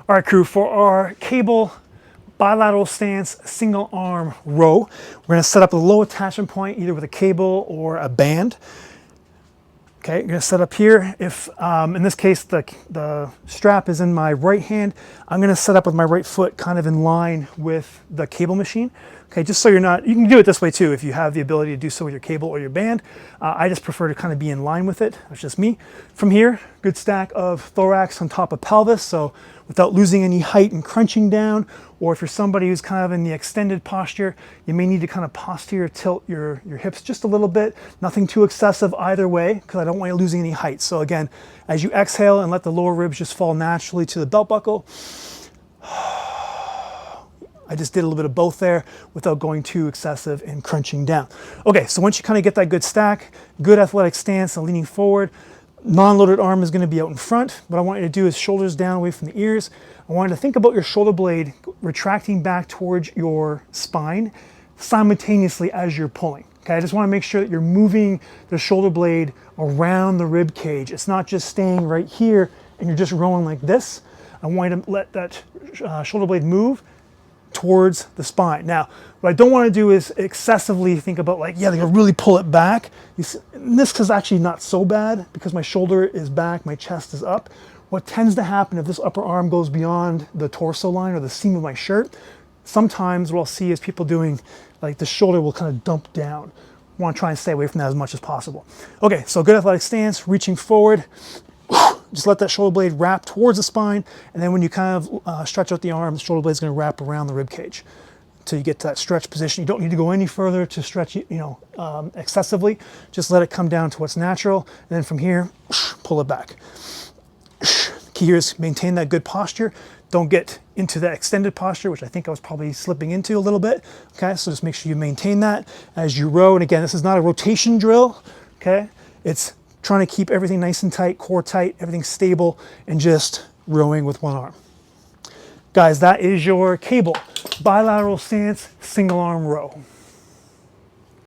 All right, crew, for our cable bilateral stance single arm row, we're gonna set up a low attachment point either with a cable or a band. Okay, I'm gonna set up here. If, in this case, the strap is in my right hand, I'm gonna set up with my right foot kind of in line with the cable machine. Okay, just so you're not, you can do it this way too if you have the ability to do so with your cable or your band. I just prefer to kind of be in line with it. That's just me. From here, good stack of thorax on top of pelvis, so without losing any height and crunching down, or if you're somebody who's kind of in the extended posture, you may need to kind of posterior tilt your hips just a little bit. Nothing too excessive either way, because I don't want you losing any height. So again, as you exhale and let the lower ribs just fall naturally to the belt buckle, I just did a little bit of both there without going too excessive and crunching down. Okay, so once you kind of get that good stack, good athletic stance and leaning forward, non-loaded arm is going to be out in front. What I want you to do is shoulders down away from the ears. I want you to think about your shoulder blade retracting back towards your spine simultaneously as you're pulling. Okay, I just want to make sure that you're moving the shoulder blade around the rib cage. It's not just staying right here and you're just rolling like this. I want you to let that shoulder blade move towards the spine. Now, what I don't want to do is excessively think about like, yeah, they can really pull it back. This is actually not so bad because my shoulder is back, my chest is up. What tends to happen if this upper arm goes beyond the torso line or the seam of my shirt, sometimes what I'll see is people doing like the shoulder will kind of dump down. I want to try and stay away from that as much as possible. Okay, so good athletic stance, reaching forward. Just let that shoulder blade wrap towards the spine, and then when you kind of stretch out the arm, the shoulder blade is going to wrap around the rib cage until you get to that stretch position. You don't need to go any further to stretch, excessively. Just let it come down to what's natural, and then from here, pull it back. Key here is maintain that good posture. Don't get into that extended posture, which I think I was probably slipping into a little bit. Okay, so just make sure you maintain that as you row. And again, this is not a rotation drill. Okay, it's trying to keep everything nice and tight, core tight, everything stable, and just rowing with one arm. Guys, that is your cable bilateral stance single arm row.